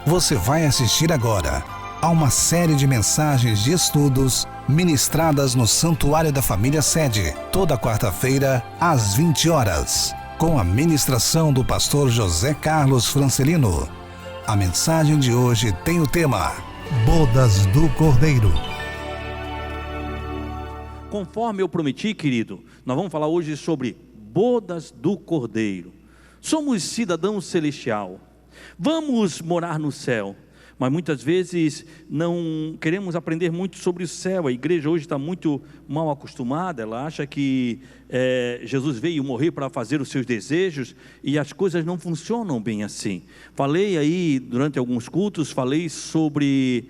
Você vai assistir agora a uma série de mensagens de estudos ministradas no Santuário da Família Sede, toda quarta-feira, às 20 horas, com a ministração do pastor José Carlos Francelino. A mensagem de hoje tem o tema Bodas do Cordeiro. Conforme eu prometi, querido, nós vamos falar hoje sobre bodas do Cordeiro. Somos cidadãos celestial, vamos morar no céu, mas muitas vezes não queremos aprender muito sobre o céu. A igreja hoje está muito mal acostumada, ela acha que Jesus veio morrer para fazer os seus desejos, e as coisas não funcionam bem assim. Falei aí, durante alguns cultos, falei sobre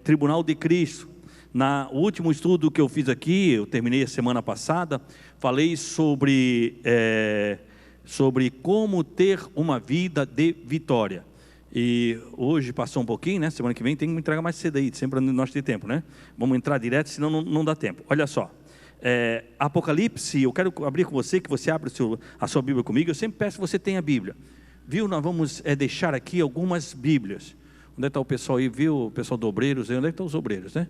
Tribunal de Cristo. No último estudo que eu fiz aqui, eu terminei a semana passada, falei sobre como ter uma vida de vitória. E hoje passou um pouquinho, né? Semana que vem tem que me entregar mais cedo aí, sempre nós temos tempo, né? Vamos entrar direto, senão não dá tempo. Olha só, Apocalipse, eu quero abrir com você, que você abra a sua Bíblia comigo. Eu sempre peço que você tenha a Bíblia, viu? Nós vamos deixar aqui algumas Bíblias. Onde é que está o pessoal aí, viu? O pessoal do Obreiros aí, onde é que estão os Obreiros, né?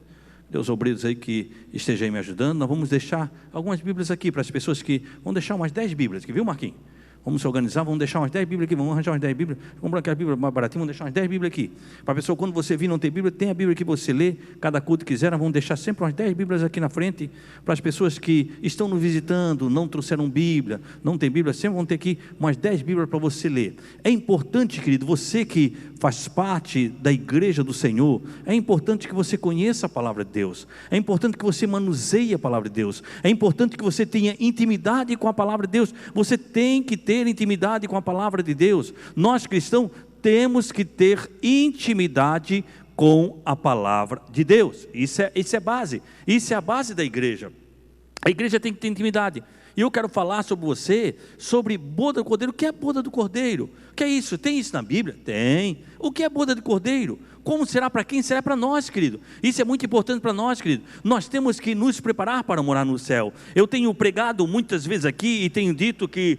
Deus, obreiros aí que estejam aí me ajudando. Nós vamos deixar algumas Bíblias aqui para as pessoas que vão deixar umas 10 Bíblias aqui, viu, Marquinhos? Vamos se organizar, vamos deixar umas 10 Bíblias aqui, vamos arranjar umas 10 Bíblias, comprar aquela Bíblia mais baratinha, vamos deixar umas 10 Bíblias aqui. Para a pessoa, quando você vir e não ter Bíblia, tem a Bíblia que você lê, cada culto que quiser, nós vamos deixar sempre umas 10 Bíblias aqui na frente, para as pessoas que estão nos visitando, não trouxeram Bíblia, não tem Bíblia, sempre vão ter aqui umas 10 Bíblias para você ler. É importante, querido, você que faz parte da igreja do Senhor, é importante que você conheça a palavra de Deus, é importante que você manuseie a palavra de Deus, é importante que você tenha intimidade com a palavra de Deus. Você tem que ter intimidade com a palavra de Deus. Nós cristãos temos que ter intimidade com a palavra de Deus. Isso é base, isso é a base da igreja. A igreja tem que ter intimidade. E eu quero falar sobre você, sobre boda do Cordeiro. O que é boda do Cordeiro? O que é isso? Tem isso na Bíblia? Tem. O que é boda do Cordeiro? Como será para quem? Será para nós, querido. Isso é muito importante para nós, querido. Nós temos que nos preparar para morar no céu. Eu tenho pregado muitas vezes aqui e tenho dito que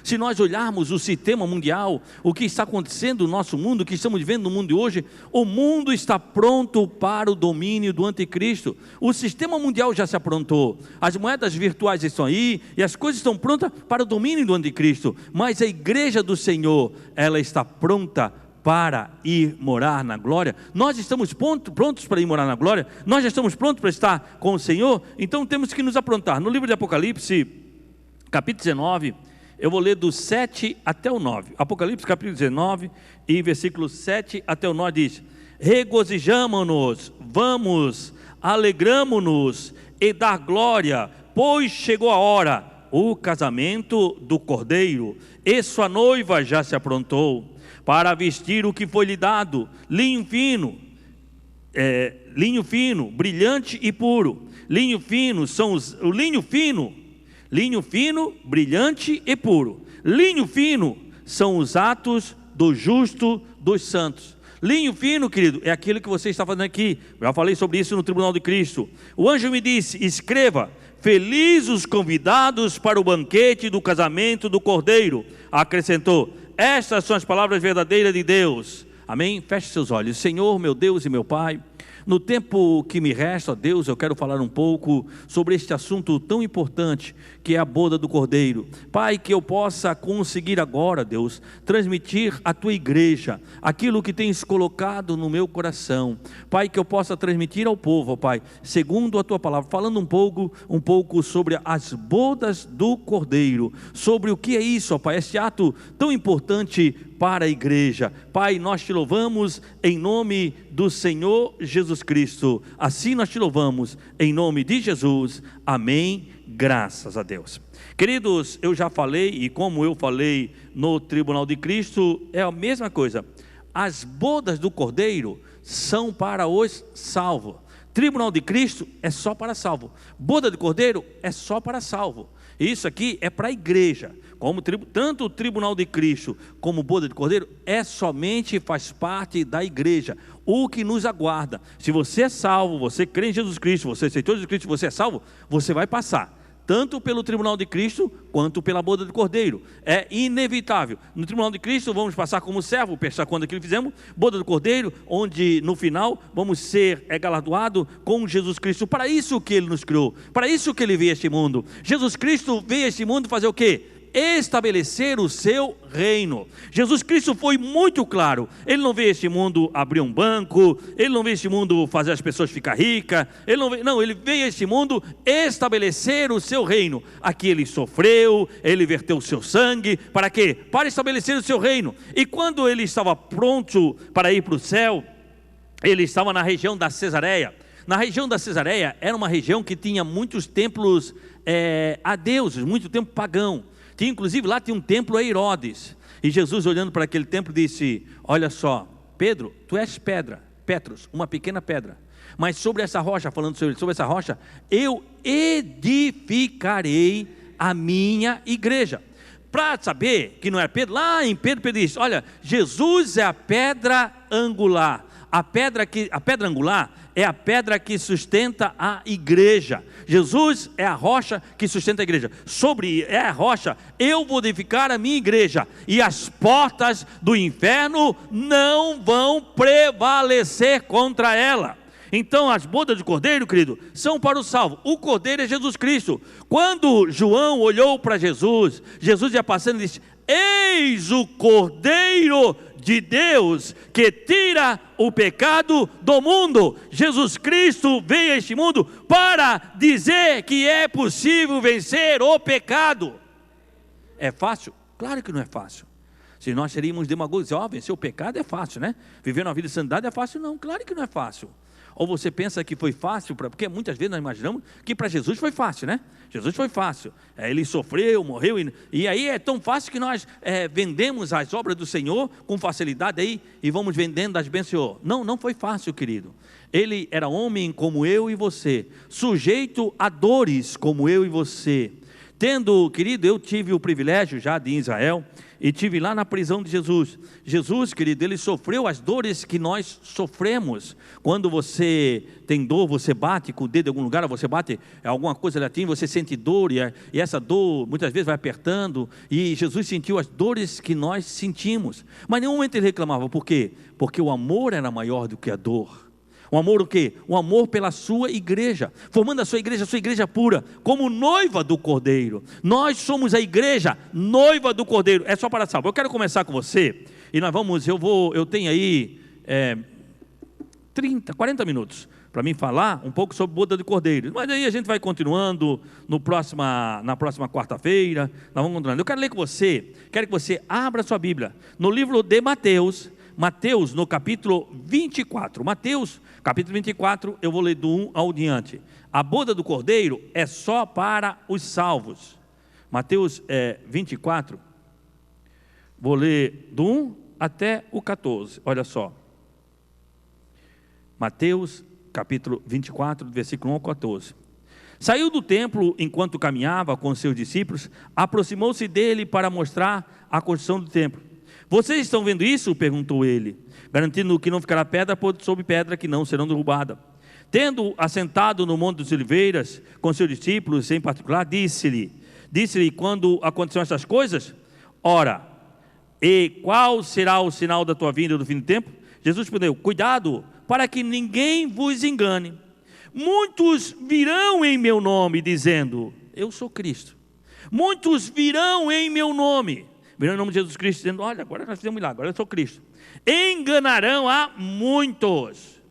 se nós olharmos o sistema mundial, o que está acontecendo no nosso mundo, o que estamos vivendo no mundo de hoje, o mundo está pronto para o domínio do anticristo. O sistema mundial já se aprontou, as moedas virtuais estão aí, e as coisas estão prontas para o domínio do anticristo. Mas a igreja do Senhor, ela está pronta para ir morar na glória. Nós estamos prontos para ir morar na glória, nós já estamos prontos para estar com o Senhor. Então temos que nos aprontar. No livro de Apocalipse, capítulo 19, eu vou ler do 7 até o 9. Apocalipse capítulo 19 e versículo 7 até o 9 diz: regozijamo-nos, vamos, alegramo-nos e dar glória, pois chegou a hora, o casamento do Cordeiro, e sua noiva já se aprontou para vestir o que foi lhe dado, linho fino, brilhante e puro. Linho fino, brilhante e puro. Linho fino são os atos do justo dos santos. Linho fino, querido, é aquilo que você está fazendo aqui. Eu já falei sobre isso no Tribunal de Cristo. O anjo me disse: escreva, felizes os convidados para o banquete do casamento do Cordeiro. Acrescentou: estas são as palavras verdadeiras de Deus. Amém? Feche seus olhos. Senhor, meu Deus e meu Pai, no tempo que me resta, ó Deus, eu quero falar um pouco sobre este assunto tão importante, que é a boda do Cordeiro. Pai, que eu possa conseguir agora, Deus, transmitir à tua igreja aquilo que tens colocado no meu coração. Pai, que eu possa transmitir ao povo, ó Pai, segundo a tua palavra, falando um pouco sobre as bodas do Cordeiro, sobre o que é isso, ó Pai, este ato tão importante para a igreja. Pai, nós te louvamos em nome do Senhor Jesus Cristo. Assim nós te louvamos em nome de Jesus. Amém. Graças a Deus. Queridos, eu já falei, e como eu falei no Tribunal de Cristo, é a mesma coisa. As bodas do Cordeiro são para os salvos. Tribunal de Cristo é só para salvo. Boda do Cordeiro é só para salvo. Isso aqui é para a igreja. Como tanto o Tribunal de Cristo como boda de Cordeiro somente faz parte da igreja. O que nos aguarda, se você é salvo, você crê em Jesus Cristo, você aceitou Jesus Cristo, você é salvo, você vai passar tanto pelo tribunal de Cristo, quanto pela boda do Cordeiro. É inevitável. No tribunal de Cristo, vamos passar como servo, pensar quando aquilo fizemos, boda do Cordeiro, onde no final vamos ser galardoados com Jesus Cristo. Para isso que Ele nos criou, para isso que Ele veio a este mundo. Jesus Cristo veio a este mundo fazer o quê? Estabelecer o seu reino. Jesus Cristo foi muito claro. Ele não veio a este mundo abrir um banco, Ele não veio a este mundo fazer as pessoas ficar ricas, Ele veio a este mundo estabelecer o seu reino. Aqui Ele sofreu, Ele verteu o seu sangue, para quê? Para estabelecer o seu reino. E quando Ele estava pronto para ir para o céu, Ele estava na região da Cesareia. Na região da Cesareia era uma região que tinha muitos templos a deuses, muito templo pagão. Inclusive lá tinha um templo a Herodes, e Jesus, olhando para aquele templo, disse: olha só, Pedro, tu és pedra, Petros, uma pequena pedra, mas sobre essa rocha, falando sobre essa rocha, eu edificarei a minha igreja. Para saber que não é Pedro, lá em Pedro disse: olha, Jesus é a pedra angular. A pedra angular é a pedra que sustenta a igreja. Jesus é a rocha que sustenta a igreja. Sobre a rocha eu vou edificar a minha igreja, e as portas do inferno não vão prevalecer contra ela. Então as bodas do Cordeiro, querido, são para o salvo. O Cordeiro é Jesus Cristo. Quando João olhou para Jesus, Jesus ia passando e disse: eis o Cordeiro de Deus que tira o pecado do mundo. Jesus Cristo veio a este mundo para dizer que é possível vencer o pecado. É fácil? Claro que não é fácil. Se nós seríamos demagogos, dizer: vencer o pecado é fácil, né? Viver uma vida de santidade é fácil? Não, claro que não é fácil. Ou você pensa que foi fácil, porque muitas vezes nós imaginamos que para Jesus foi fácil, né? Jesus foi fácil, Ele sofreu, morreu, e aí é tão fácil que nós vendemos as obras do Senhor com facilidade aí, e vamos vendendo as bênçãos do Senhor. Não, não foi fácil, querido. Ele era homem como eu e você, sujeito a dores como eu e você. Querido, eu tive o privilégio já de Israel, e tive lá na prisão de Jesus. Jesus, querido, Ele sofreu as dores que nós sofremos. Quando você tem dor, você bate com o dedo em algum lugar, você bate alguma coisa latim, você sente dor, e essa dor muitas vezes vai apertando, e Jesus sentiu as dores que nós sentimos. Mas em nenhum momento Ele reclamava. Por quê? Porque o amor era maior do que a dor. O amor o quê? O amor pela sua igreja, formando a sua igreja pura, como noiva do Cordeiro. Nós somos a igreja noiva do Cordeiro. É só para salvo. Eu quero começar com você, e nós vamos, eu tenho aí 40 minutos para mim falar um pouco sobre boda do Cordeiro. Mas aí a gente vai continuando na próxima quarta-feira. Nós vamos continuando. Eu quero ler com você, quero que você abra sua Bíblia no livro de Mateus, no capítulo 24. Mateus, capítulo 24, eu vou ler do 1 ao diante. A boda do Cordeiro é só para os salvos. Mateus 24, vou ler do 1 até o 14, olha só. Mateus, capítulo 24, versículo 1 ao 14. Saiu do templo enquanto caminhava com seus discípulos, aproximou-se dele para mostrar a construção do templo. Vocês estão vendo isso? Perguntou ele, garantindo que não ficará pedra sobre pedra que não serão derrubadas. Tendo assentado no Monte das Oliveiras com seus discípulos em particular, disse-lhe quando aconteceram essas coisas: ora, e qual será o sinal da tua vinda do fim do tempo? Jesus respondeu: cuidado, para que ninguém vos engane. Muitos virão em meu nome, dizendo: eu sou Cristo. Muitos virão em meu nome, virão em nome de Jesus Cristo, dizendo: olha, agora nós fizemos um milagre, agora eu sou Cristo. Enganarão a muitos.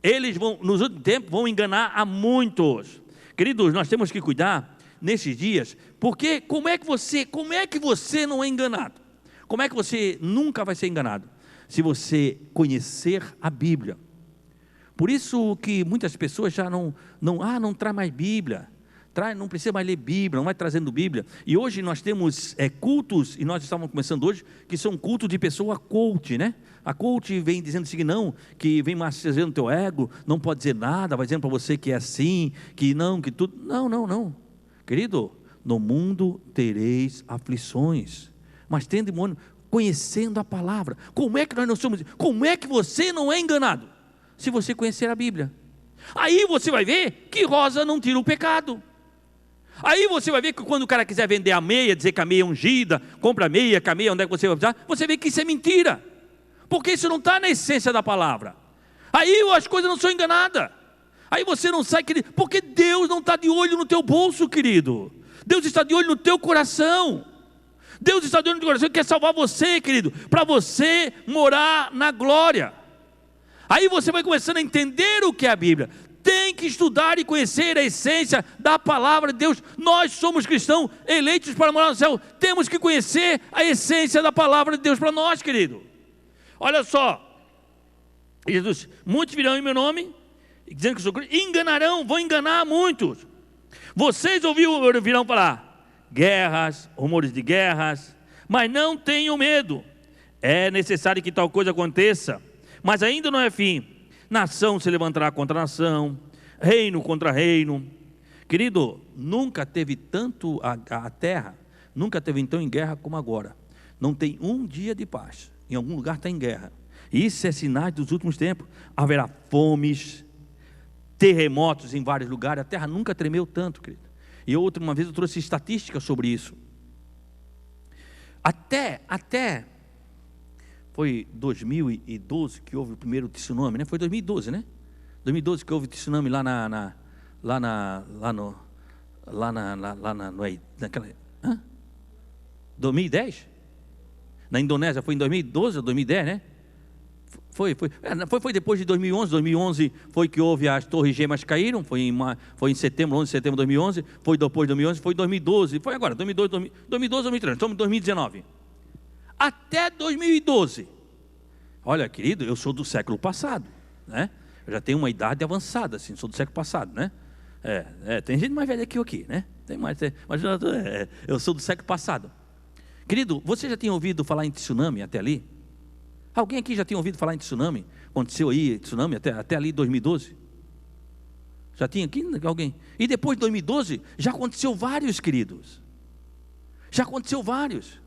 Eles vão, nos últimos tempos, vão enganar a muitos. Queridos, nós temos que cuidar nesses dias, porque como é que você não é enganado? Como é que você nunca vai ser enganado? Se você conhecer a Bíblia. Por isso que muitas pessoas já não traz mais Bíblia, não precisa mais ler Bíblia, não vai trazendo Bíblia. E hoje nós temos cultos, e nós estávamos começando hoje, que são cultos de pessoa coach, né? A coach vem dizendo assim, não, que vem massageando o teu ego, não pode dizer nada, vai dizendo para você que é assim, que tudo. Não. Querido, no mundo tereis aflições, mas tende demônio, conhecendo a palavra. Como é que nós não somos? Como é que você não é enganado? Se você conhecer a Bíblia. Aí você vai ver que rosa não tira o pecado. Aí você vai ver que quando o cara quiser vender a meia, dizer que a meia é ungida, compra a meia, que a meia onde é que você vai usar, você vê que isso é mentira, porque isso não está na essência da palavra. Aí as coisas não são enganadas. Aí você não sai, querido, porque Deus não está de olho no teu bolso, querido. Deus está de olho no teu coração. Deus está de olho no teu coração e quer salvar você, querido, para você morar na glória. Aí você vai começando a entender o que é a Bíblia. Tem que estudar e conhecer a essência da palavra de Deus. Nós somos cristãos eleitos para morar no céu. Temos que conhecer a essência da palavra de Deus para nós, querido. Olha só, Jesus, muitos virão em meu nome, dizendo que sou Cristo, enganarão, vão enganar muitos. Vocês ouvirão falar guerras, rumores de guerras, mas não tenham medo. É necessário que tal coisa aconteça, mas ainda não é fim. Nação se levantará contra nação, reino contra reino. Querido, nunca teve tanto a terra, nunca teve tão em guerra como agora. Não tem um dia de paz. Em algum lugar está em guerra. Isso é sinal dos últimos tempos. Haverá fomes, terremotos em vários lugares. A terra nunca tremeu tanto, querido. E uma vez eu trouxe estatísticas sobre isso. Até foi 2012 que houve o primeiro tsunami, né? Foi 2012, né? 2012 que houve o tsunami naquela 2010? Na Indonésia foi em 2012 ou 2010, né? Foi depois de 2011. 2011 foi que houve as torres gêmeas caíram, foi em setembro, 11 de setembro de 2011, foi depois de 2011, foi 2012, foi agora, 2012, 2013, estamos em 2019. Até 2012, olha, querido, eu sou do século passado, né? Eu já tenho uma idade avançada, assim, sou do século passado, né? Tem gente mais velha que eu aqui, né? Mas eu sou do século passado. Querido, você já tinha ouvido falar em tsunami até ali? Alguém aqui já tinha ouvido falar em tsunami? Aconteceu aí tsunami até ali 2012? Já tinha aqui alguém? E depois de 2012, já aconteceu vários, queridos. Já aconteceu vários.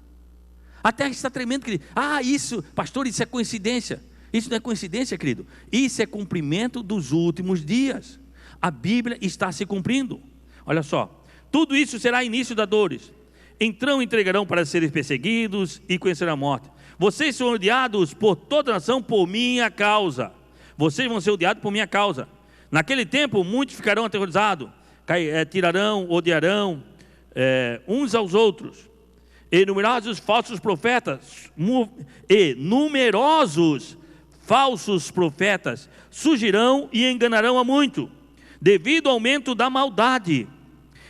A terra está tremendo, querido. Isso, pastor, isso é coincidência. Isso não é coincidência, querido. Isso é cumprimento dos últimos dias. A Bíblia está se cumprindo. Olha só, tudo isso será início da dores. Então entregarão para serem perseguidos e conhecerão a morte. Vocês são odiados por toda a nação por minha causa. Vocês vão ser odiados por minha causa. Naquele tempo muitos ficarão aterrorizados, tirarão, odiarão uns aos outros. E numerosos falsos profetas surgirão e enganarão a muito, devido ao aumento da maldade.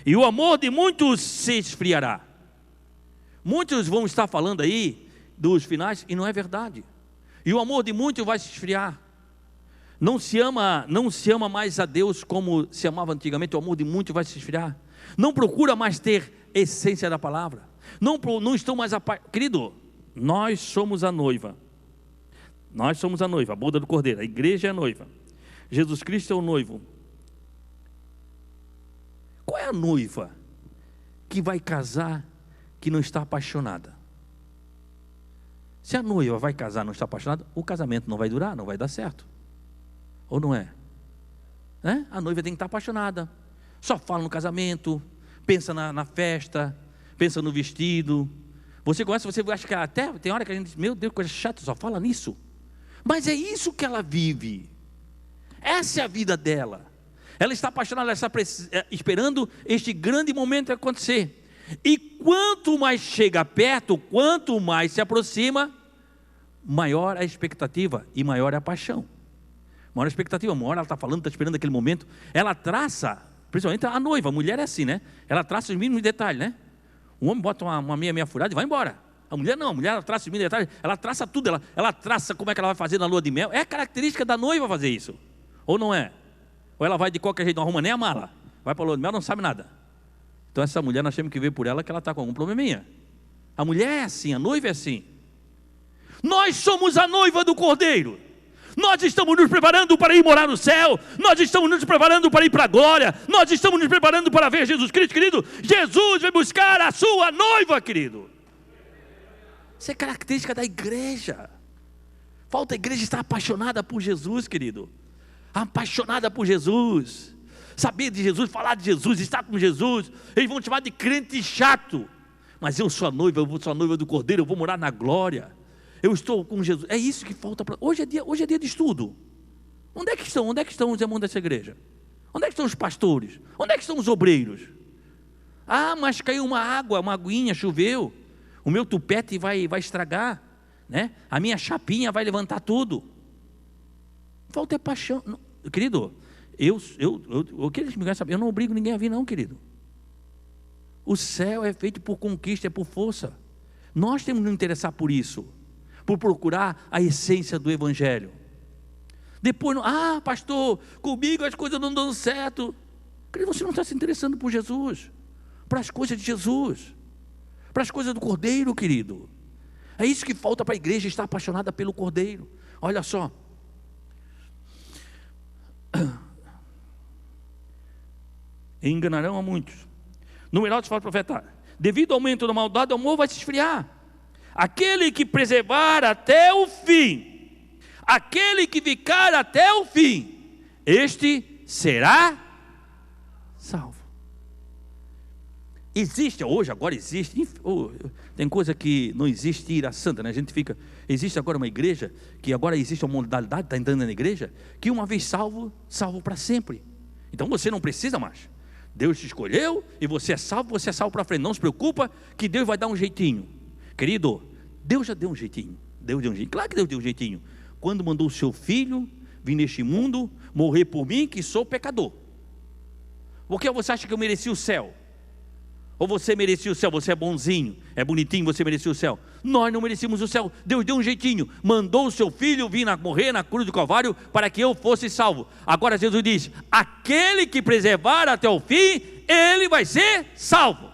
E o amor de muitos se esfriará. Muitos vão estar falando aí dos finais e não é verdade. E o amor de muitos vai se esfriar. Não se ama mais a Deus como se amava antigamente. O amor de muitos vai se esfriar. Não procura mais ter essência da palavra. Não estão mais querido, nós somos a noiva. Nós somos a noiva, a boda do Cordeiro. A igreja é a noiva. Jesus Cristo é o noivo. Qual é a noiva que vai casar que não está apaixonada? Se a noiva vai casar e não está apaixonada, o casamento não vai durar, não vai dar certo. Ou não é? A noiva tem que estar apaixonada. Só fala no casamento, pensa na festa, pensa no vestido. Você acha que até tem hora que a gente diz, meu Deus, coisa chata, só fala nisso. Mas é isso que ela vive. Essa é a vida dela. Ela está apaixonada, ela está esperando este grande momento acontecer. E quanto mais chega perto, quanto mais se aproxima, maior a expectativa e maior é a paixão. Maior a expectativa, maior ela está falando, está esperando aquele momento. Ela traça, principalmente a noiva, a mulher é assim, né? Ela traça os mínimos detalhes, né? O homem bota uma meia furada e vai embora. A mulher não, a mulher ela traça os mínimos detalhes, ela traça tudo, ela traça como é que ela vai fazer na lua de mel. É característica da noiva fazer isso, ou não é? Ou ela vai de qualquer jeito, não arruma nem a mala, vai para a lua de mel, não sabe nada. Então essa mulher nós temos que ver por ela que ela está com algum probleminha. A mulher é assim, a noiva é assim. Nós somos a noiva do Cordeiro. Nós estamos nos preparando para ir morar no céu. Nós estamos nos preparando para ir para a glória. Nós estamos nos preparando para ver Jesus Cristo, querido. Jesus vai buscar a sua noiva, querido. Isso é característica da igreja. Falta a igreja estar apaixonada por Jesus, querido. Apaixonada por Jesus. saber de Jesus, falar de Jesus, estar com Jesus. Eles vão te chamar de crente chato. Mas eu sou a noiva, eu sou a noiva do Cordeiro, eu vou morar na glória. Eu estou com Jesus. É isso que falta para... Hoje é dia de estudo. Onde é que estão? Onde é que estão os irmãos dessa igreja? Onde é que estão os pastores? Onde é que estão os obreiros? Ah, mas caiu uma água, uma aguinha, choveu. O meu tupete vai estragar, né? A minha chapinha vai levantar tudo. Falta é paixão. Não, querido, o que eles me querem saber? Eu não obrigo ninguém a vir, não, querido. O céu é feito por conquista, é por força. Nós temos que nos interessar por isso, por procurar a essência do Evangelho. Depois, pastor, comigo as coisas não dão certo. Querido, você não está se interessando por Jesus, para as coisas de Jesus, para as coisas do Cordeiro, querido. É isso que falta para a igreja, estar apaixonada pelo Cordeiro. Olha só. Enganarão a muitos. Numerosos falsos profetas. Devido ao aumento da maldade, o amor vai se esfriar. Aquele que preservar até o fim, aquele que ficar até o fim, este será salvo. Agora existe, tem coisa que não existe ira santa, né? A gente fica, existe agora uma igreja, que agora existe uma modalidade, está entrando na igreja, que uma vez salvo para sempre. Então você não precisa mais. Deus te escolheu e você é salvo para frente. Não se preocupa que Deus vai dar um jeitinho. Querido, Deus já deu um jeitinho. Claro que Deus deu um jeitinho. Quando mandou o seu filho vir neste mundo, morrer por mim, que sou pecador. Por que você acha que eu mereci o céu? Ou você merecia o céu? Você é bonzinho, é bonitinho, você merecia o céu? Nós não merecíamos o céu. Deus deu um jeitinho, mandou o seu filho vir morrer na cruz do Calvário para que eu fosse salvo. Agora Jesus diz: aquele que preservar até o fim, ele vai ser salvo.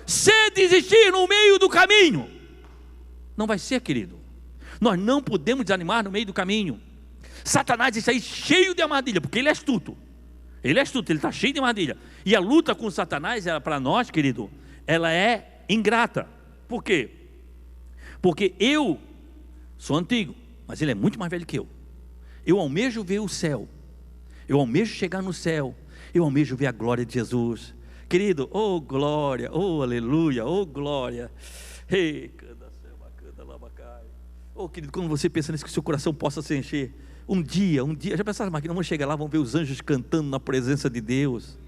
Se desistir no meio do caminho, não vai ser, querido. Nós não podemos desanimar no meio do caminho. Satanás está aí cheio de armadilha, porque ele é astuto. Ele está cheio de armadilha. E a luta com Satanás, para nós, querido, ela é ingrata. Por quê? Porque eu sou antigo, mas ele é muito mais velho que eu. Eu almejo ver o céu. Eu almejo chegar no céu. Eu almejo ver a glória de Jesus. Querido, oh glória, oh aleluia, oh glória. Oh querido, quando você pensa nisso, que seu coração possa se encher. Um dia, já pensaram, mas vamos chegar lá, vamos ver os anjos cantando na presença de Deus.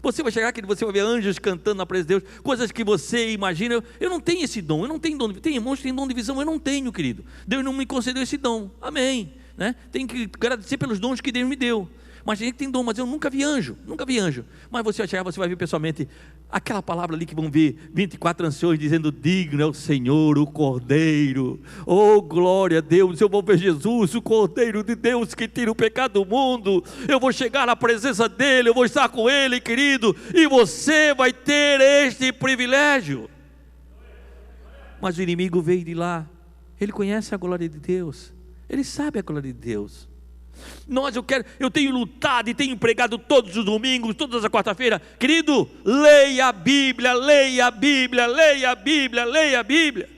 Você vai chegar aqui, você vai ver anjos cantando na presença de Deus, coisas que você imagina. Eu não tenho esse dom, eu não tenho dom. Tem irmãos que têm dom de visão, eu não tenho, querido. Deus não me concedeu esse dom, amém, né? Tem que agradecer pelos dons que Deus me deu. Mas a gente tem dom, mas eu nunca vi anjo. Mas você vai chegar, você vai ver pessoalmente aquela palavra ali que vão ver 24 anciões dizendo: digno é o Senhor, o Cordeiro. Oh glória a Deus, eu vou ver Jesus, o Cordeiro de Deus que tira o pecado do mundo. Eu vou chegar na presença dele, eu vou estar com ele, querido, e você vai ter este privilégio. Mas o inimigo veio de lá. Ele conhece a glória de Deus, ele sabe a glória de Deus. Eu tenho lutado e tenho pregado todos os domingos, todas as quarta-feiras. Querido, leia a Bíblia, leia a Bíblia, leia a Bíblia, leia a Bíblia.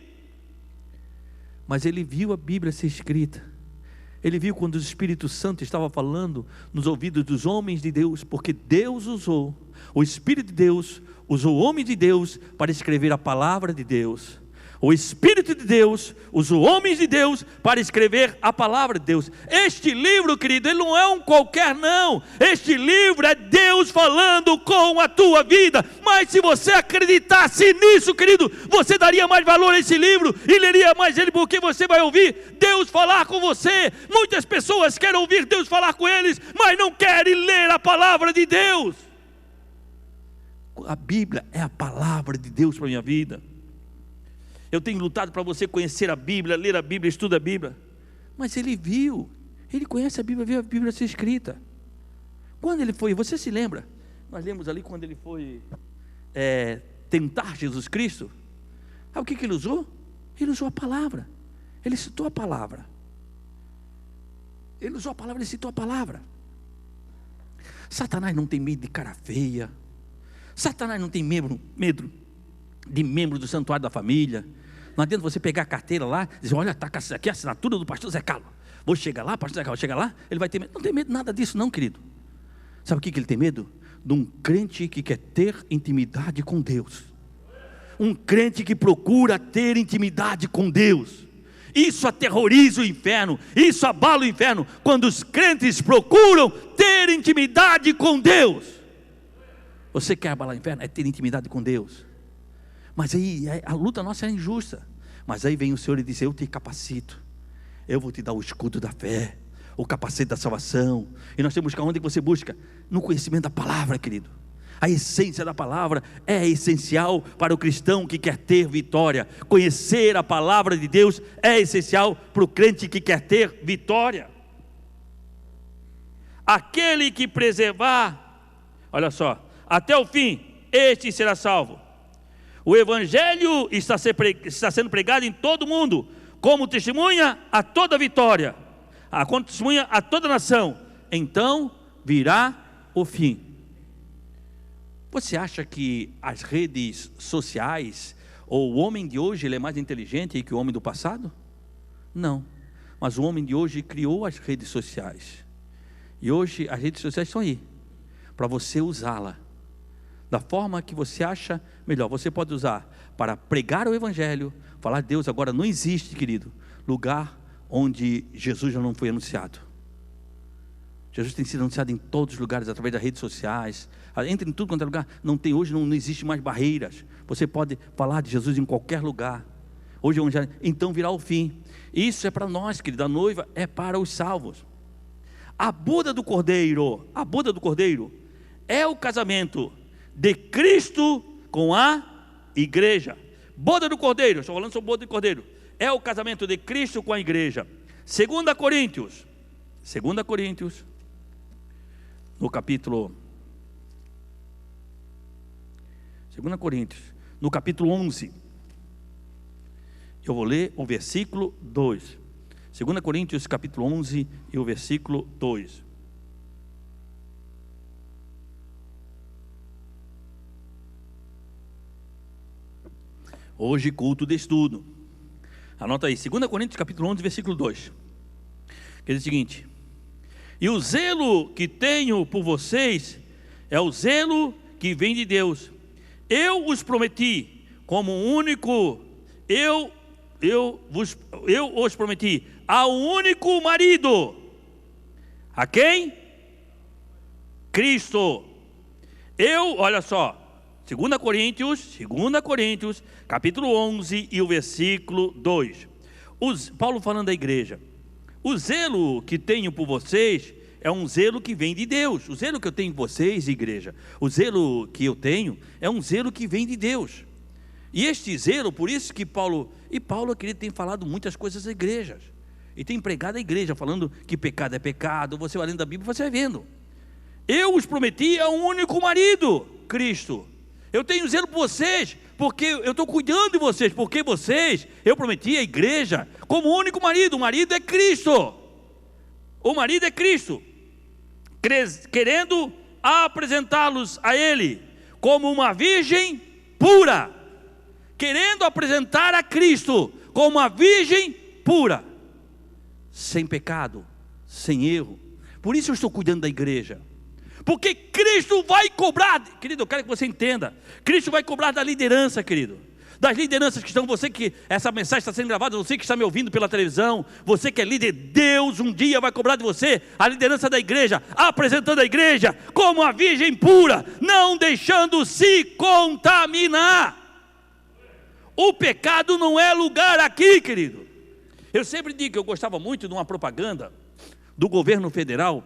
Mas ele viu a Bíblia ser escrita. Ele viu quando o Espírito Santo estava falando nos ouvidos dos homens de Deus, porque Deus usou, o Espírito de Deus usou o homem de Deus para escrever a palavra de Deus. O Espírito de Deus usa homens de Deus para escrever a palavra de Deus. Este livro, querido, ele não é um qualquer não. Este livro é Deus falando com a tua vida. Mas se você acreditasse nisso, querido, você daria mais valor a esse livro e leria mais ele, porque você vai ouvir Deus falar com você. Muitas pessoas querem ouvir Deus falar com eles, mas não querem ler a palavra de Deus. A Bíblia é a palavra de Deus para a minha vida. Eu tenho lutado para você conhecer a Bíblia, ler a Bíblia, estudar a Bíblia. Mas ele conhece a Bíblia, viu a Bíblia ser escrita. Quando ele foi, você se lembra? Nós lemos ali quando ele foi tentar Jesus Cristo. O que ele usou? Ele usou a palavra. Ele citou a palavra. Ele usou a palavra, ele citou a palavra. Satanás não tem medo de cara feia. Satanás não tem medo de membro do santuário da família. Não adianta você pegar a carteira lá e dizer: olha, está aqui a assinatura do pastor Zé Carlos. Vou chegar lá, pastor Zé Carlos, chega lá, ele vai ter medo. Não tem medo nada disso não, querido. Sabe o que ele tem medo? De um crente que quer ter intimidade com Deus. Um crente que procura ter intimidade com Deus. Isso aterroriza o inferno, isso abala o inferno, quando os crentes procuram ter intimidade com Deus. Você quer abalar o inferno? É ter intimidade com Deus. Mas aí a luta nossa é injusta. Mas aí vem o Senhor e diz: eu te capacito, eu vou te dar o escudo da fé, o capacete da salvação. E nós temos que buscar onde você busca? No conhecimento da palavra, querido. A essência da palavra é essencial para o cristão que quer ter vitória. Conhecer a palavra de Deus é essencial para o crente que quer ter vitória. Aquele que preservar, olha só, até o fim, este será salvo. O evangelho está sendo pregado em todo o mundo, como testemunha a toda vitória, como testemunha a toda nação. Então virá o fim. Você acha que as redes sociais, ou o homem de hoje, ele é mais inteligente que o homem do passado? Não, mas o homem de hoje criou as redes sociais, e hoje as redes sociais estão aí, para você usá-la, da forma que você acha melhor. Você pode usar para pregar o evangelho, falar de Deus. Agora não existe, querido, lugar onde Jesus já não foi anunciado. Jesus tem sido anunciado em todos os lugares, através das redes sociais. Entra em tudo quanto é lugar. Hoje não existe mais barreiras. Você pode falar de Jesus em qualquer lugar. Hoje é onde então virá o fim. Isso é para nós, querido. A noiva é para os salvos. A boda do Cordeiro é o casamento de Cristo com a igreja. Boda do Cordeiro, estou falando sobre boda do Cordeiro. É o casamento de Cristo com a igreja. 2 Coríntios, no capítulo 11, eu vou ler o versículo 2, 2 Coríntios capítulo 11 e o versículo 2, hoje culto de estudo, anota aí, 2 Coríntios capítulo 11, versículo 2, que diz o seguinte: e o zelo que tenho por vocês é o zelo que vem de Deus. Eu os prometi como único, eu os prometi ao único marido. A quem? Cristo. Olha só, 2 Coríntios, capítulo 11 e o versículo 2. Paulo falando da igreja. O zelo que tenho por vocês é um zelo que vem de Deus. O zelo que eu tenho por vocês, igreja, o zelo que eu tenho é um zelo que vem de Deus. E este zelo, por isso que Paulo, querido, tem falado muitas coisas às igrejas, e tem pregado a igreja, falando que pecado é pecado. Você vai lendo a Bíblia, você vai vendo. Eu os prometi a um único marido, Cristo. Eu tenho zelo por vocês, porque eu estou cuidando de vocês, porque eu prometi a igreja como único marido. O marido é Cristo. O marido é Cristo, querendo apresentá-los a Ele como uma virgem pura, querendo apresentar a Cristo como uma virgem pura, sem pecado, sem erro. Por isso eu estou cuidando da igreja, porque Cristo vai cobrar, querido, eu quero que você entenda, Cristo vai cobrar da liderança, querido, das lideranças que estão, você que essa mensagem está sendo gravada, você que está me ouvindo pela televisão, você que é líder, Deus um dia vai cobrar de você a liderança da igreja, apresentando a igreja como a virgem pura, não deixando se contaminar. O pecado não é lugar aqui, querido. Eu sempre digo que eu gostava muito de uma propaganda do governo federal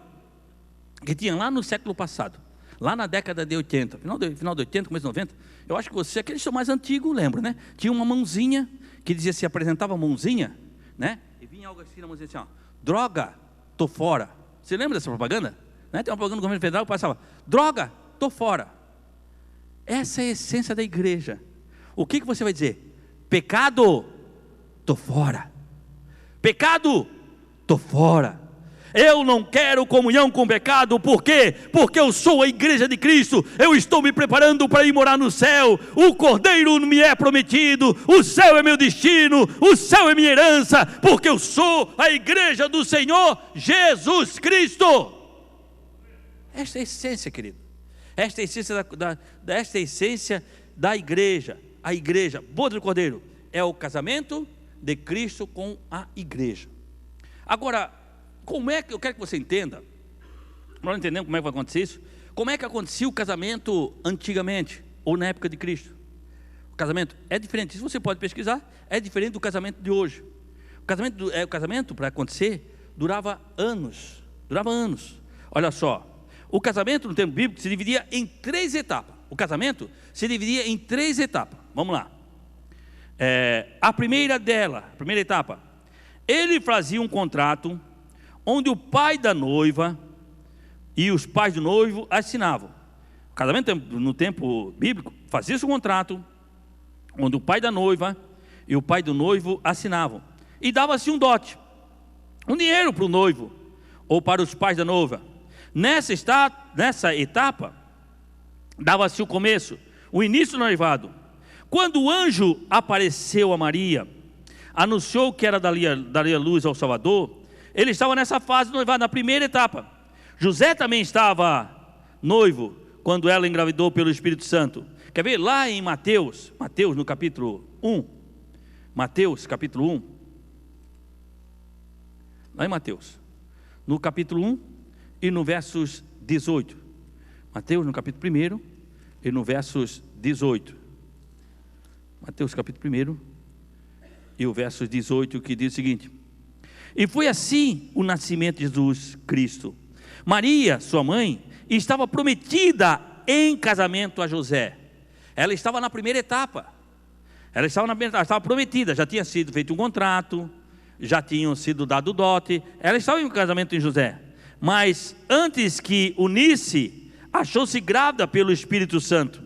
que tinha lá no século passado, lá na década de 80, final de 80, começo de 90, eu acho que você, aqueles que são mais antigos, lembram, né? Tinha uma mãozinha, que dizia assim, apresentava a mãozinha, né? E vinha algo assim na mãozinha assim, ó, droga, tô fora. Você lembra dessa propaganda? Né? Tem uma propaganda do governo federal que passava, droga, tô fora. Essa é a essência da igreja. O que você vai dizer? Pecado, tô fora. Pecado, tô fora. Eu não quero comunhão com o pecado. Por quê? Porque eu sou a igreja de Cristo. Eu estou me preparando para ir morar no céu. O Cordeiro me é prometido. O céu é meu destino. O céu é minha herança. Porque eu sou a igreja do Senhor Jesus Cristo. Esta é a essência, querido. Esta é a essência esta é a essência da igreja. A igreja, boda do Cordeiro, é o casamento de Cristo com a igreja. Agora, como é que eu quero que você entenda? Nós entendemos como é que vai acontecer isso. Como é que acontecia o casamento antigamente, ou na época de Cristo? O casamento é diferente, isso você pode pesquisar, é diferente do casamento de hoje. O casamento para acontecer durava anos. Olha só, o casamento no tempo bíblico se dividia em 3 etapas. O casamento se dividia em 3 etapas. Vamos lá. A primeira etapa, ele fazia um contrato onde o pai da noiva e os pais do noivo assinavam. O casamento no tempo bíblico fazia-se um contrato onde o pai da noiva e o pai do noivo assinavam. E dava-se um dote, um dinheiro para o noivo ou para os pais da noiva. Nessa etapa, dava-se o começo, o início do noivado. Quando o anjo apareceu a Maria, anunciou que daria luz ao Salvador, ele estava nessa fase do noivado, na primeira etapa. José também estava noivo quando ela engravidou pelo Espírito Santo. Quer ver? Lá em Mateus no capítulo 1, Mateus capítulo 1, lá em Mateus, no capítulo 1 e no versos 18. Mateus no capítulo 1 e no versos 18. Mateus capítulo 1 e o versos 18, que diz o seguinte: e foi assim o nascimento de Jesus Cristo. Maria, sua mãe, estava prometida em casamento a José. Ela estava na primeira etapa. Ela estava prometida, já tinha sido feito um contrato, já tinham sido dado dote. Ela estava em casamento em José. Mas antes que unisse, achou-se grávida pelo Espírito Santo.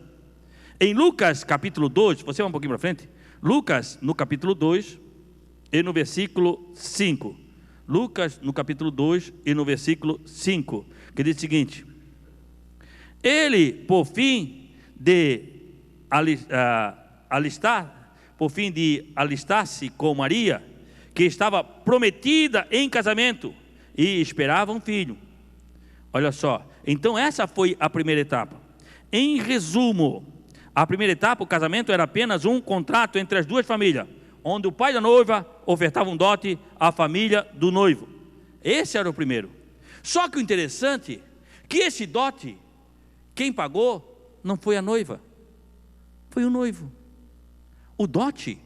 Em Lucas capítulo 2, você vai um pouquinho para frente. Lucas no capítulo 2 e no versículo 5. Lucas no capítulo 2 e no versículo 5, que diz o seguinte: ele, por fim de alistar-se com Maria, que estava prometida em casamento e esperava um filho. Olha só, então essa foi a primeira etapa. Em resumo, a primeira etapa, o casamento era apenas um contrato entre as duas famílias, onde o pai da noiva ofertava um dote à família do noivo. Esse era o primeiro. Só que o interessante é que esse dote, quem pagou não foi a noiva, foi o noivo. O dote,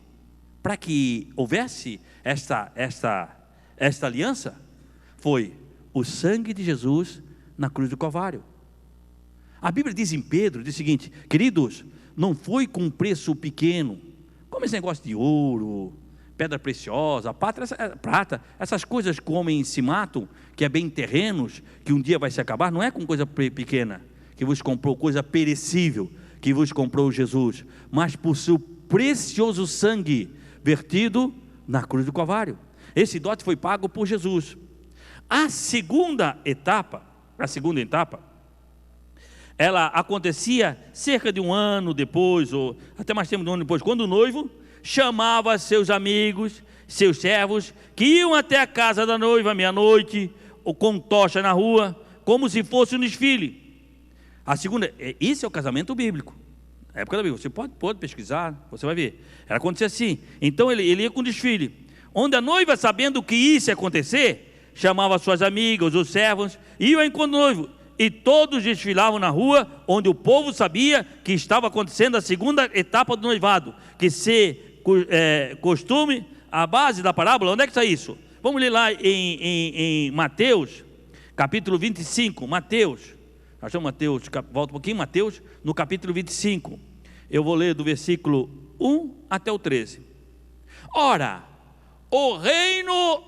para que houvesse esta aliança, foi o sangue de Jesus na cruz do Calvário. A Bíblia diz em Pedro, diz o seguinte: queridos, não foi com um preço pequeno, como esse negócio de ouro, pedra preciosa, prata, essas coisas que homens se matam, que é bem terrenos, que um dia vai se acabar, não é com coisa pequena, que vos comprou coisa perecível, que vos comprou Jesus, mas por seu precioso sangue vertido na cruz do Calvário. Esse dote foi pago por Jesus. A segunda etapa, ela acontecia cerca de um ano depois, ou até mais tempo de um ano depois, quando o noivo chamava seus amigos, seus servos, que iam até a casa da noiva meia-noite, ou com tocha na rua, como se fosse um desfile. A segunda, isso é o casamento bíblico, na época da Bíblia. Você pode pesquisar, você vai ver. Ela acontecia assim. Então ele ia com desfile, onde a noiva, sabendo que isso ia acontecer, chamava suas amigas, os servos, iam ao encontro do noivo, e todos desfilavam na rua, onde o povo sabia que estava acontecendo a segunda etapa do noivado, que se costume, a base da parábola. Onde é que está isso? Vamos ler lá em Mateus, capítulo 25, Mateus, volta um pouquinho, Mateus, no capítulo 25, eu vou ler do versículo 1 até o 13. Ora, o reino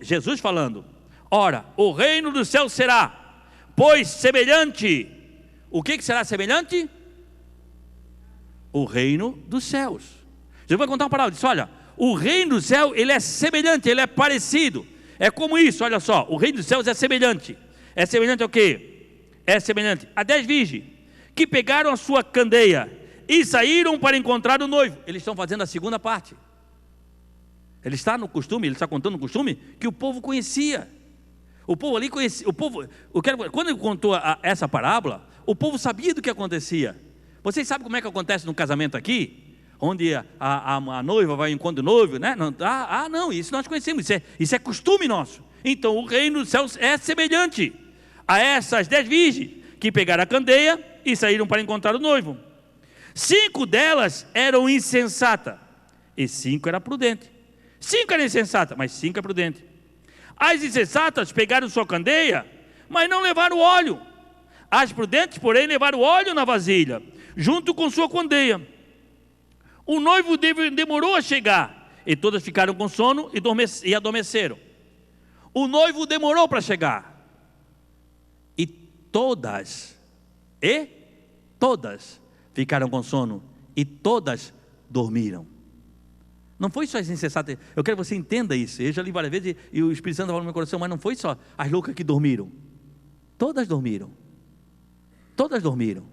Jesus falando, ora, o reino do céu será, pois semelhante, o que será semelhante? O reino dos céus. Jesus vai contar uma parábola, diz: olha, o reino do céu, ele é semelhante, ele é parecido, é como isso, olha só, o reino dos céus é semelhante ao quê? É semelhante a 10 virgens, que pegaram a sua candeia, e saíram para encontrar o noivo. Eles estão fazendo a segunda parte, ele está contando o costume que o povo conhecia. O povo ali conhecia, quando ele contou essa parábola, o povo sabia do que acontecia. Vocês sabem como é que acontece no casamento aqui? Onde a noiva vai ao encontro do noivo, né? Não, isso nós conhecemos, isso é costume nosso. Então o reino dos céus é semelhante a essas 10 virgens que pegaram a candeia e saíram para encontrar o noivo. 5 delas eram insensatas e 5 eram prudentes. 5 eram insensatas, mas 5 eram prudentes. As insensatas pegaram sua candeia, mas não levaram óleo. As prudentes, porém, levaram óleo na vasilha, junto com sua candeia. O noivo demorou a chegar, e todas ficaram com sono e adormeceram. O noivo demorou para chegar, e todas ficaram com sono, e todas dormiram. Não foi só as insensatas, eu quero que você entenda isso. Eu já li várias vezes e o Espírito Santo falou no meu coração, mas não foi só as loucas que dormiram. Todas dormiram. Todas dormiram.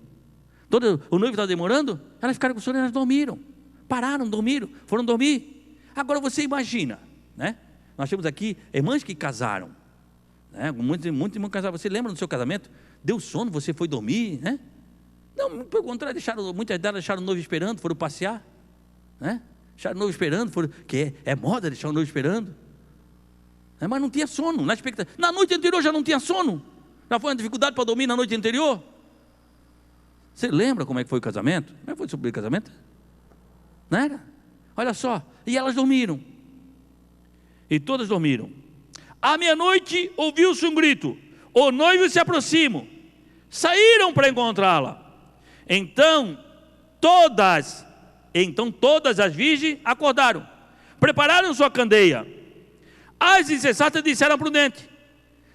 O noivo estava demorando, elas ficaram com sono e elas dormiram. Pararam, dormiram, foram dormir. Agora você imagina, né? Nós temos aqui irmãs que casaram, né? Muitos irmãos casaram. Você lembra do seu casamento? Deu sono, você foi dormir, né? Não, pelo contrário, muitas delas deixaram o noivo esperando, foram passear, né? Deixaram o noivo esperando, que é moda deixar o noivo esperando, mas não tinha sono, na noite anterior já não tinha sono, já foi uma dificuldade para dormir na noite anterior. Você lembra como é que foi o casamento? Como é que foi sobre o casamento? Não era? Olha só, e elas dormiram, e todas dormiram. À meia-noite ouviu-se um grito, o noivo se aproxima, saíram para encontrá-la. Então todas as virgens acordaram, prepararam sua candeia. As insensatas disseram à prudente: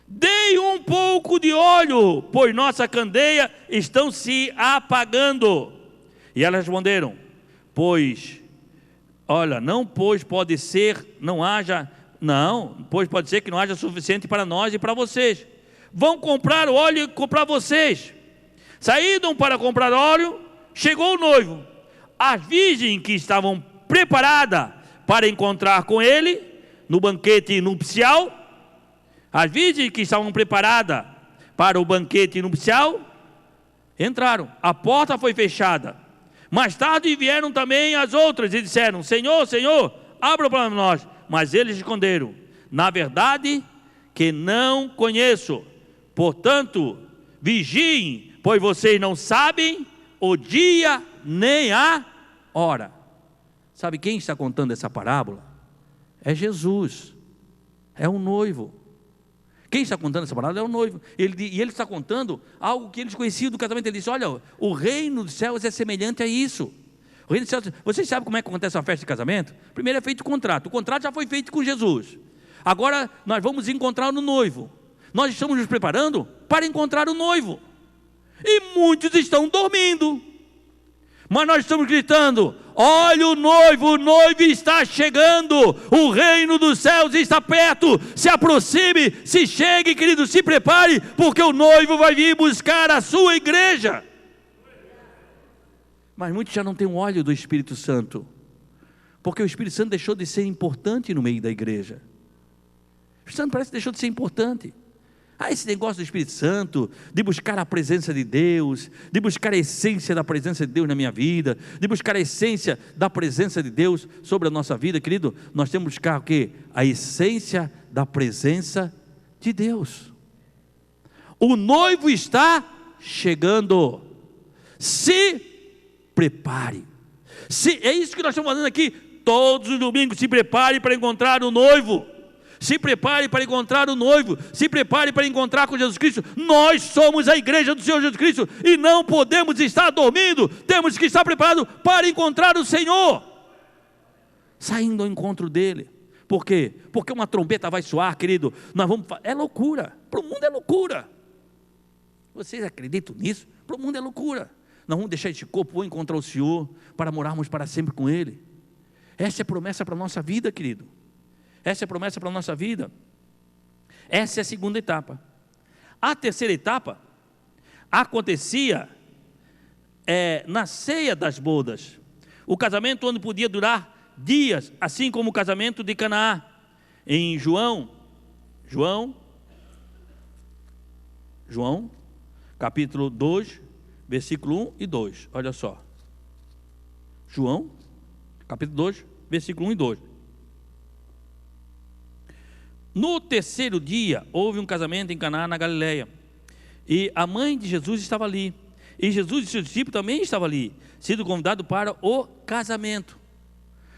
dei um pouco de óleo, pois nossa candeia estão se apagando. E elas responderam: pois pode ser que não haja suficiente para nós e para vocês. Vão comprar óleo e comprar vocês. Saíram para comprar óleo, chegou o noivo. As virgens que estavam preparadas para encontrar com ele no banquete nupcial, entraram. A porta foi fechada. Mais tarde vieram também as outras e disseram: Senhor, Senhor, abra para nós. Mas eles responderam: na verdade que não conheço. Portanto, vigiem, pois vocês não sabem o dia nem a hora. Sabe quem está contando essa parábola? É Jesus, é o noivo. Quem está contando essa parábola é o noivo. E ele está contando algo que eles conheciam do casamento. Ele disse: olha, o reino dos céus é semelhante a isso. O reino dos céus, vocês sabem como é que acontece uma festa de casamento? Primeiro é feito o contrato já foi feito com Jesus. Agora nós vamos encontrar o noivo. Nós estamos nos preparando para encontrar o noivo, e muitos estão dormindo, mas nós estamos gritando: olha o noivo está chegando, o reino dos céus está perto, se aproxime, se chegue, querido, se prepare, porque o noivo vai vir buscar a sua igreja. Mas muitos já não têm o óleo do Espírito Santo, porque o Espírito Santo deixou de ser importante no meio da igreja. O Espírito Santo parece que deixou de ser importante. Esse negócio do Espírito Santo, de buscar a presença de Deus, de buscar a essência da presença de Deus na minha vida, de buscar a essência da presença de Deus sobre a nossa vida, querido, nós temos que buscar o quê? A essência da presença de Deus. O noivo está chegando, se prepare. É isso que nós estamos fazendo aqui, todos os domingos: se prepare para encontrar o noivo. Se prepare para encontrar o noivo, se prepare para encontrar com Jesus Cristo. Nós somos a igreja do Senhor Jesus Cristo e não podemos estar dormindo, temos que estar preparados para encontrar o Senhor, saindo ao encontro dele. Por quê? Porque uma trombeta vai soar, querido, é loucura, para o mundo é loucura. Vocês acreditam nisso? Para o mundo é loucura. Nós vamos deixar este corpo, vou encontrar o Senhor para morarmos para sempre com ele. Essa é a promessa para a nossa vida, querido. Essa é a promessa para a nossa vida. Essa é a segunda etapa. A terceira etapa acontecia na ceia das bodas. O casamento onde podia durar dias, assim como o casamento de Canaã. Em João João, capítulo 2, versículo 1 e 2. Olha só. João, capítulo 2, versículo 1 e 2. No terceiro dia, houve um casamento em Caná, na Galileia. E a mãe de Jesus estava ali. E Jesus e seus discípulos também estavam ali, sendo convidados para o casamento.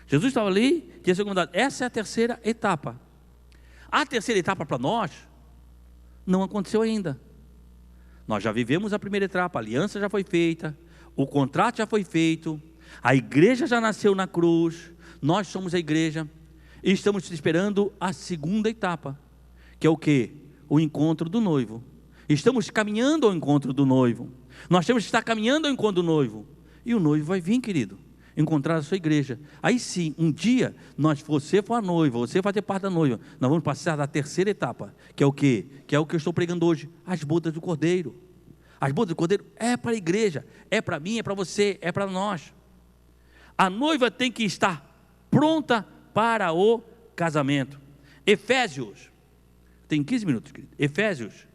Jesus estava ali, tinha sido convidado. Essa é a terceira etapa. A terceira etapa para nós não aconteceu ainda. Nós já vivemos a primeira etapa, a aliança já foi feita, o contrato já foi feito, a igreja já nasceu na cruz, nós somos a igreja, e estamos esperando a segunda etapa, que é o quê? O encontro do noivo. Estamos caminhando ao encontro do noivo. Nós temos que estar caminhando ao encontro do noivo. E o noivo vai vir, querido, encontrar a sua igreja. Aí sim, um dia, você for a noiva, você vai ter parte da noiva, nós vamos passar da terceira etapa, que é o quê? Que é o que eu estou pregando hoje, as bodas do Cordeiro. As bodas do Cordeiro é para a igreja, é para mim, é para você, é para nós. A noiva tem que estar pronta para o casamento. Efésios, tem 15 minutos, querido. Efésios,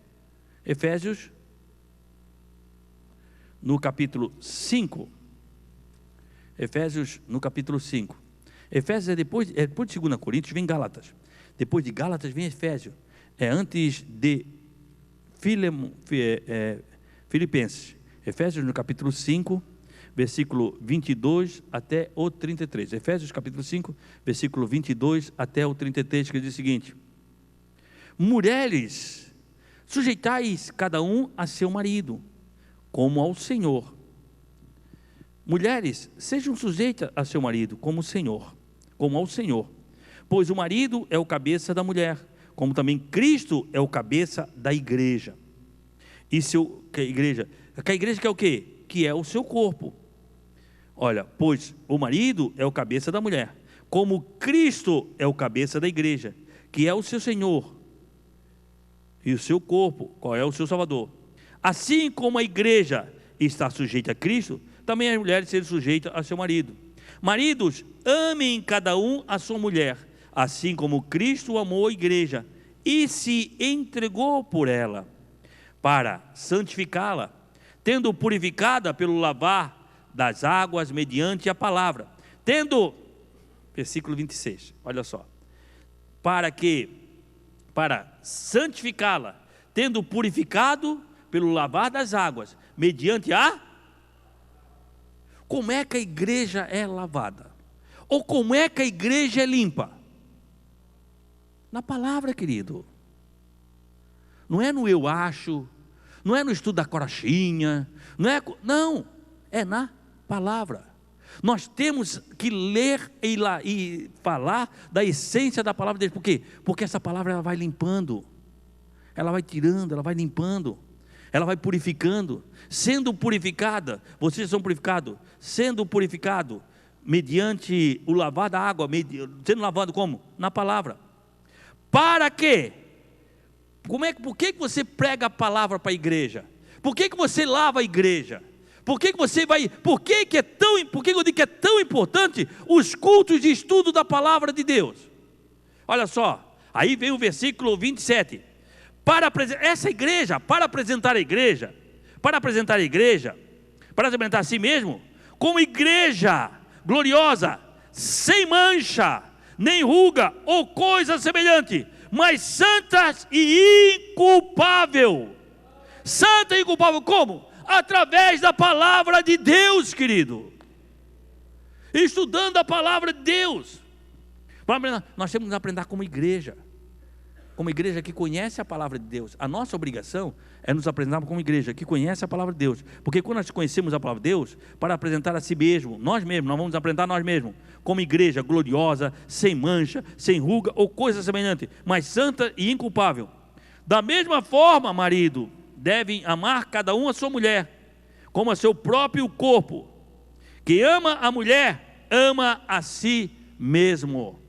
no capítulo 5. Efésios, no capítulo 5. Efésios depois de 2 Coríntios, vem Gálatas. Depois de Gálatas vem Efésios. É antes de Filipenses. Efésios, no capítulo 5, versículo 22 até o 33. Efésios, capítulo 5, versículo 22 até o 33, que diz o seguinte: mulheres, sujeitais cada um a seu marido, como ao Senhor. Mulheres, sejam sujeitas a seu marido, como ao Senhor. Pois o marido é o cabeça da mulher, como também Cristo é o cabeça da igreja. Que a igreja que é o quê? Que é o seu corpo. Olha, pois o marido é o cabeça da mulher, como Cristo é o cabeça da igreja, que é o seu Senhor. E o seu corpo, qual é o seu Salvador. Assim como a igreja está sujeita a Cristo, também as mulheres sejam sujeitas a seu marido. Maridos, amem cada um a sua mulher, assim como Cristo amou a igreja e se entregou por ela, para santificá-la, tendo purificada pelo lavar das águas mediante a palavra, versículo 26, olha só, para santificá-la, tendo purificado pelo lavar das águas, mediante a... Como é que a igreja é lavada? Ou como é que a igreja é limpa? Na palavra, querido. Não é no eu acho, não é no estudo da corachinha, não, é na palavra. Nós temos que ler e falar da essência da palavra de Deus. Por quê? Porque essa palavra ela vai limpando, ela vai tirando, ela vai limpando, ela vai purificando. Sendo purificada, vocês são purificados, sendo purificado mediante o lavar da água, sendo lavado como? Na palavra. Para quê? Por que você prega a palavra para a igreja? Por que você lava a igreja? Por que você vai? Por que eu digo que é tão importante os cultos de estudo da palavra de Deus? Olha só, aí vem o versículo 27. Para apresentar a igreja, para apresentar a si mesmo, como igreja gloriosa, sem mancha, nem ruga ou coisa semelhante, mas santas e inculpável. Santa e inculpável como? Através da palavra de Deus, querido. Estudando a palavra de Deus. Nós temos que aprender como igreja que conhece a palavra de Deus. A nossa obrigação é nos apresentar como igreja que conhece a palavra de Deus. Porque quando nós conhecemos a palavra de Deus, para apresentar a si mesmo, nós vamos apresentar nós mesmos, como igreja gloriosa, sem mancha, sem ruga ou coisa semelhante, mas santa e inculpável. Da mesma forma, marido, devem amar cada um a sua mulher, como a seu próprio corpo. Quem ama a mulher, ama a si mesmo.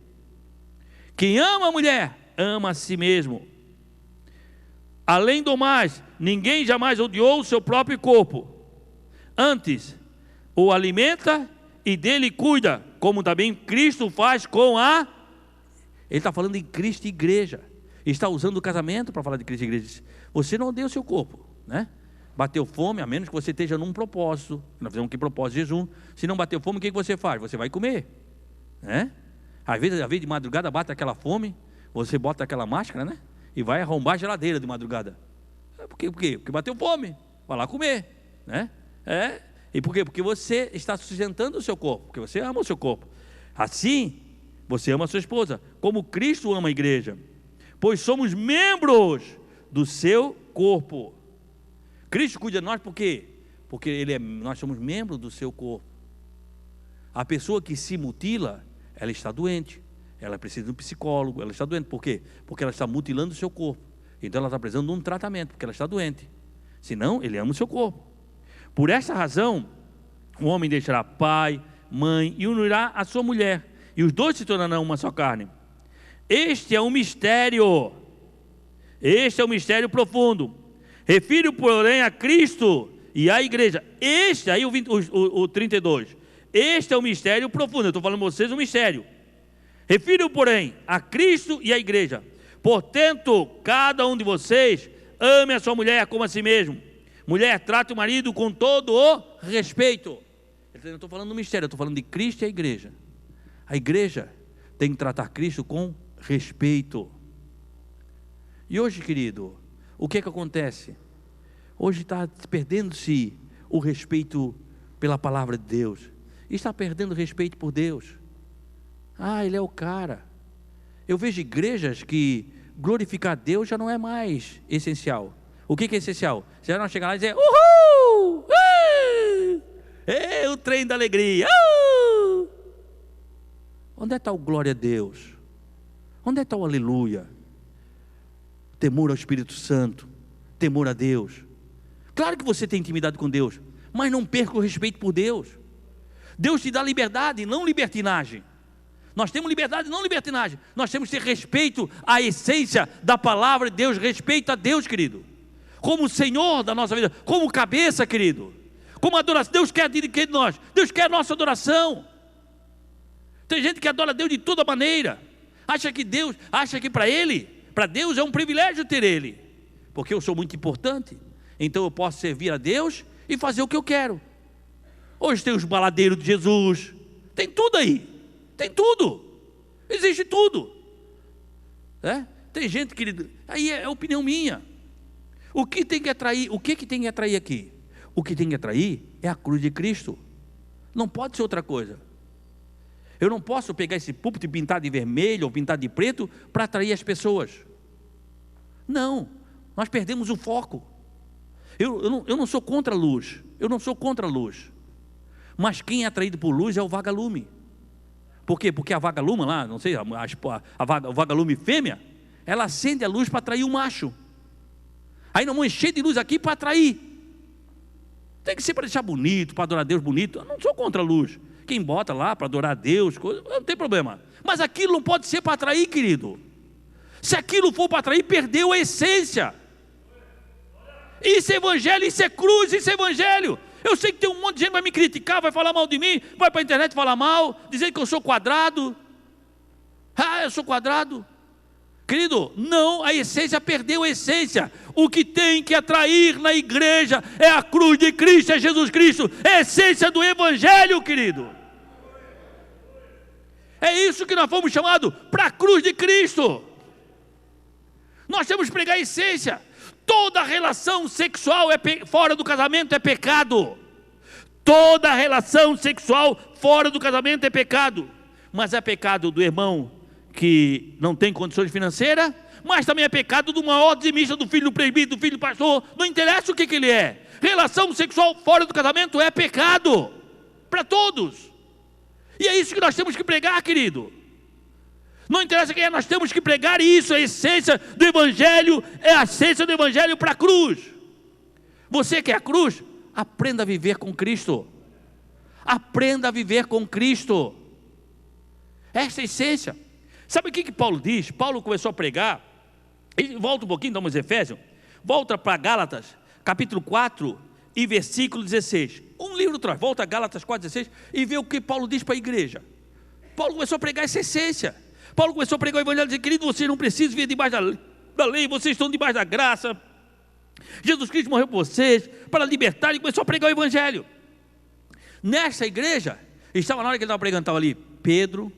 Quem ama a mulher, ama a si mesmo. Além do mais, ninguém jamais odiou o seu próprio corpo. Antes, o alimenta e dele cuida, como também Cristo faz com a... Ele está falando em Cristo e igreja. está usando o casamento para falar de Cristo e igreja. Você não odeia o seu corpo, né? Bateu fome, a menos que você esteja num propósito. Nós fizemos aqui propósito de jejum. Se não bateu fome, o que você faz? Você vai comer, né? Às vezes de madrugada bate aquela fome, você bota aquela máscara, né? E vai arrombar a geladeira de madrugada. Por quê? Porque bateu fome, vai lá comer, né? E por quê? Porque você está sustentando o seu corpo, porque você ama o seu corpo. Assim, você ama a sua esposa, como Cristo ama a igreja, pois somos membros do seu corpo. Cristo cuida de nós por quê? Porque nós somos membros do seu corpo. A pessoa que se mutila, ela está doente, ela precisa de um psicólogo, ela está doente. Por quê? Porque ela está mutilando o seu corpo. Então ela está precisando de um tratamento, porque ela está doente. Senão, ele ama o seu corpo. Por essa razão, o homem deixará pai, mãe e unirá a sua mulher, e os dois se tornarão uma só carne. Este é um mistério. Este é um mistério profundo. Refiro, porém, a Cristo e à igreja. Este, aí o 32. Este é um mistério profundo. Eu estou falando para vocês um mistério. Refiro, porém, a Cristo e à igreja. Portanto, cada um de vocês ame a sua mulher como a si mesmo. Mulher, trate o marido com todo o respeito. Eu não estou falando do mistério, eu estou falando de Cristo e a igreja. A igreja tem que tratar Cristo com respeito. E hoje, querido, o que é que acontece? Hoje está perdendo-se o respeito pela palavra de Deus. E está perdendo o respeito por Deus. Ele é o cara. Eu vejo igrejas que glorificar Deus já não é mais essencial. O que é essencial? Você já não chega lá e dizer, uhul! O trem da alegria! Onde está o glória a Deus? Onde está o aleluia? Temor ao Espírito Santo, temor a Deus. Claro que você tem intimidade com Deus, mas não perca o respeito por Deus. Deus te dá liberdade, não libertinagem. Nós temos liberdade, não libertinagem. Nós temos que ter respeito à essência da palavra de Deus, respeito a Deus, querido, como o Senhor da nossa vida, como cabeça, querido, como adoração. Deus quer de nós, Deus quer a nossa adoração. Tem gente que adora Deus de toda maneira, acha que para Deus é um privilégio ter Ele, porque eu sou muito importante, então eu posso servir a Deus e fazer o que eu quero. Hoje tem os baladeiros de Jesus, tem tudo aí, tem tudo, existe tudo, tem gente, querido, aí é opinião minha. O que tem que atrair? O que tem que atrair aqui? O que tem que atrair é a cruz de Cristo, não pode ser outra coisa. Eu não posso pegar esse púlpito e pintar de vermelho ou pintar de preto para atrair as pessoas. Não, nós perdemos o foco. Eu não sou contra a luz, mas quem é atraído por luz é o vagalume. Por quê? Porque a vagalume lá, não sei, o vagalume fêmea, ela acende a luz para atrair o macho. Aí não vão encher de luz aqui para atrair. Tem que ser para deixar bonito, para adorar a Deus bonito. Eu não sou contra a luz. Quem bota lá para adorar a Deus, não tem problema. Mas aquilo não pode ser para atrair, querido. Se aquilo for para atrair, perdeu a essência. Isso é evangelho, isso é cruz, isso é evangelho. Eu sei que tem um monte de gente que vai me criticar, vai falar mal de mim, vai para a internet falar mal, dizer que eu sou quadrado. Eu sou quadrado. Querido, não, a essência perdeu a essência. O que tem que atrair na igreja é a cruz de Cristo, é Jesus Cristo, é a essência do evangelho, querido. É isso que nós fomos chamados para a cruz de Cristo. Nós temos que pregar a essência. Toda relação sexual fora do casamento é pecado. Toda relação sexual fora do casamento é pecado. Mas é pecado do irmão que não tem condições financeiras, mas também é pecado do maior dizimista, do filho do presbítero, do filho do pastor. Não interessa o que ele é. Relação sexual fora do casamento é pecado para todos. E é isso que nós temos que pregar, querido. Não interessa quem é, nós temos que pregar isso. A essência do evangelho é a essência do evangelho para a cruz. Você quer a cruz? Aprenda a viver com Cristo. Aprenda a viver com Cristo. Essa é a essência. Sabe o que Paulo diz? Paulo começou a pregar. Ele volta um pouquinho, dá uns Efésios. Volta para Gálatas, capítulo 4 e versículo 16. Um livro atrás, volta a Gálatas 4,16 e vê o que Paulo diz para a igreja. Paulo começou a pregar essa essência. Paulo começou a pregar o evangelho, dizendo, querido, vocês não precisam vir debaixo da lei, vocês estão debaixo da graça. Jesus Cristo morreu por vocês, para libertar, e começou a pregar o Evangelho. Nessa igreja, estava na hora que ele estava pregando, estava ali Pedro,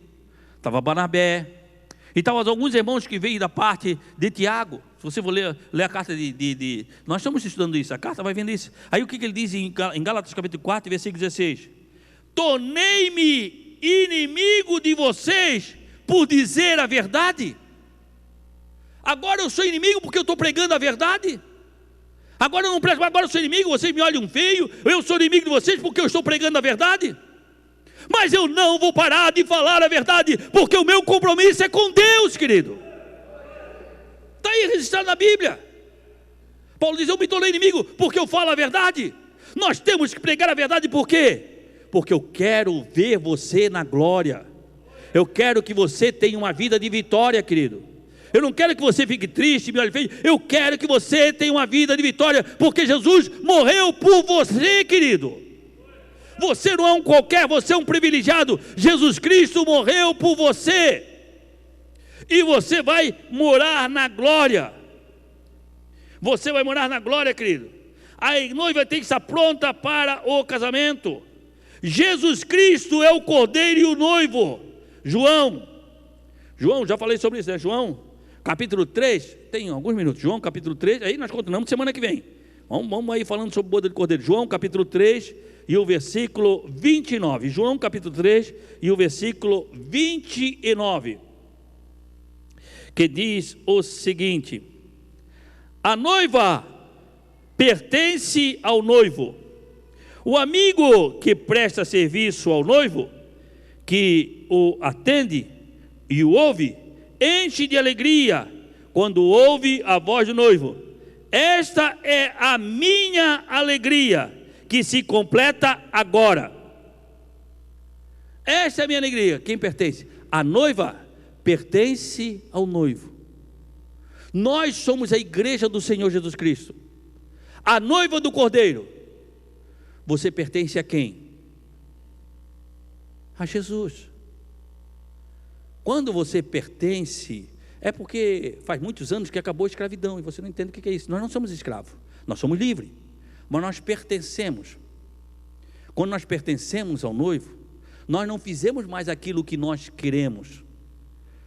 estava Barnabé, e estavam alguns irmãos que veio da parte de Tiago. Se você for ler a carta nós estamos estudando isso, a carta vai vendo isso. Aí o que ele diz em Gálatas capítulo 4, versículo 16? Tornei-me inimigo de vocês por dizer a verdade. Agora eu sou inimigo porque eu estou pregando a verdade. Agora eu não prego, agora eu sou inimigo, vocês me olham feio. Eu sou inimigo de vocês porque eu estou pregando a verdade. Mas eu não vou parar de falar a verdade, porque o meu compromisso é com Deus, querido. Está aí registrado na Bíblia. Paulo diz: eu me tornei inimigo porque eu falo a verdade. Nós temos que pregar a verdade, por quê? Porque eu quero ver você na glória. Eu quero que você tenha uma vida de vitória, querido. Eu não quero que você fique triste, me olhe feio. Eu quero que você tenha uma vida de vitória, porque Jesus morreu por você, querido. Você não é um qualquer, você é um privilegiado. Jesus Cristo morreu por você. E você vai morar na glória. Você vai morar na glória, querido. A noiva tem que estar pronta para o casamento. Jesus Cristo é o cordeiro e o noivo. João, já falei sobre isso, né? João, capítulo 3, tem alguns minutos. João, capítulo 3, aí nós continuamos semana que vem. Vamos aí falando sobre boda de cordeiro. João, capítulo 3 e o versículo 29. João, capítulo 3 e o versículo 29. Que diz o seguinte: a noiva pertence ao noivo. O amigo que presta serviço ao noivo, que o atende e o ouve, enche de alegria quando ouve a voz do noivo. Esta é a minha alegria, que se completa agora. Esta é a minha alegria. Quem pertence? A noiva pertence ao noivo. Nós somos a igreja do Senhor Jesus Cristo, a noiva do Cordeiro. Você pertence a quem? A Jesus. Quando você pertence, é porque faz muitos anos que acabou a escravidão e você não entende o que é isso. Nós não somos escravos, nós somos livres, mas nós pertencemos. Quando nós pertencemos ao noivo, nós não fizemos mais aquilo que nós queremos,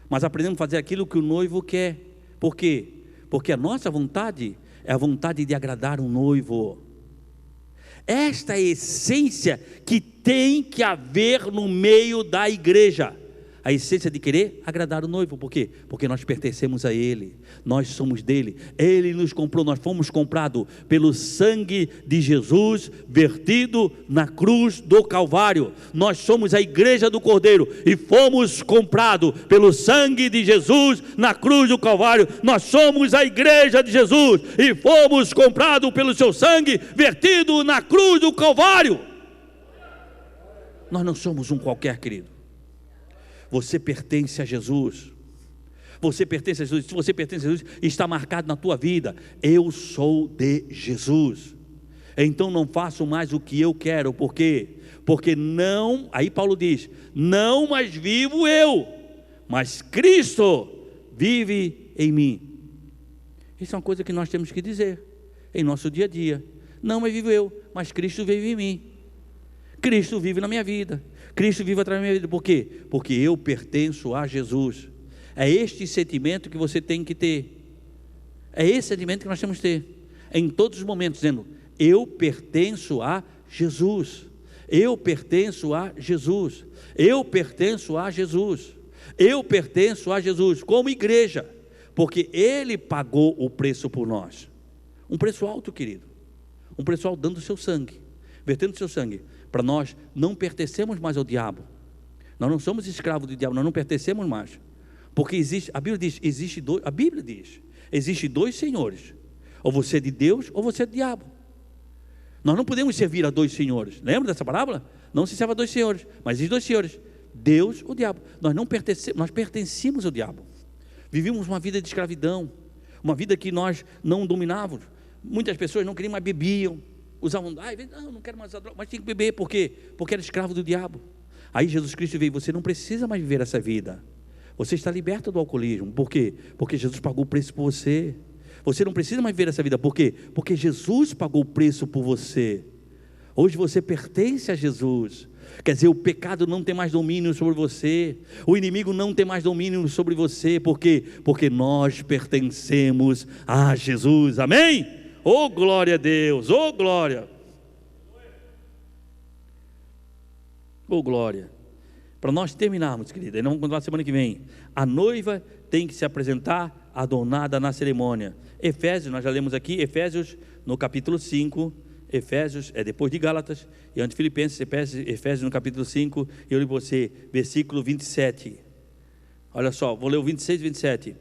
mas aprendemos a fazer aquilo que o noivo quer. Por quê? Porque a nossa vontade é a vontade de agradar o noivo. Esta é a essência que tem que haver no meio da igreja. A essência de querer agradar o noivo. Por quê? Porque nós pertencemos a Ele, nós somos dele, Ele nos comprou, nós fomos comprados pelo sangue de Jesus vertido na cruz do Calvário. Nós somos a igreja do Cordeiro e fomos comprados pelo sangue de Jesus na cruz do Calvário. Nós somos a igreja de Jesus e fomos comprados pelo seu sangue vertido na cruz do Calvário. Nós não somos um qualquer, querido. Você pertence a Jesus. Você pertence a Jesus. Se você pertence a Jesus, está marcado na tua vida: eu sou de Jesus. Então não faço mais o que eu quero. Por quê? Porque não, aí Paulo diz: não mais vivo eu, mas Cristo vive em mim. Isso é uma coisa que nós temos que dizer em nosso dia a dia. Não mais vivo eu, mas Cristo vive em mim. Cristo vive na minha vida, Cristo vive através da minha vida. Por quê? Porque eu pertenço a Jesus. É este sentimento que você tem que ter. É esse sentimento que nós temos que ter em todos os momentos, dizendo: eu pertenço a Jesus. Eu pertenço a Jesus. Eu pertenço a Jesus. Eu pertenço a Jesus como igreja, porque Ele pagou o preço por nós. Um preço alto, querido. Um preço alto, dando o seu sangue, vertendo o seu sangue. Para nós não pertencemos mais ao diabo. Nós não somos escravos do diabo, nós não pertencemos mais. Porque existe, a Bíblia diz, existe dois senhores. Ou você é de Deus, ou você é do diabo. Nós não podemos servir a dois senhores. Lembra dessa parábola? Não se serve a dois senhores, mas existem dois senhores: Deus ou o diabo. Nós pertencemos ao diabo. Vivíamos uma vida de escravidão, uma vida que nós não dominávamos. Muitas pessoas não queriam, mas bebiam. Usavam, não quero mais usar droga, mas tinha que beber. Por quê? Porque era escravo do diabo. Aí Jesus Cristo veio: você não precisa mais viver essa vida. Você está liberto do alcoolismo. Por quê? Porque Jesus pagou o preço por você. Você não precisa mais viver essa vida. Por quê? Porque Jesus pagou o preço por você. Hoje você pertence a Jesus. Quer dizer, o pecado não tem mais domínio sobre você. O inimigo não tem mais domínio sobre você. Por quê? Porque nós pertencemos a Jesus. Amém? Oh, glória a Deus. Oh, glória. Oh, glória. Para nós terminarmos, querida, e não vamos continuar semana que vem. A noiva tem que se apresentar adornada na cerimônia. Efésios, nós já lemos aqui, Efésios no capítulo 5, Efésios é depois de Gálatas, e antes de Filipenses, Efésios no capítulo 5, eu li você, versículo 27. Olha só, vou ler o 26 e 27.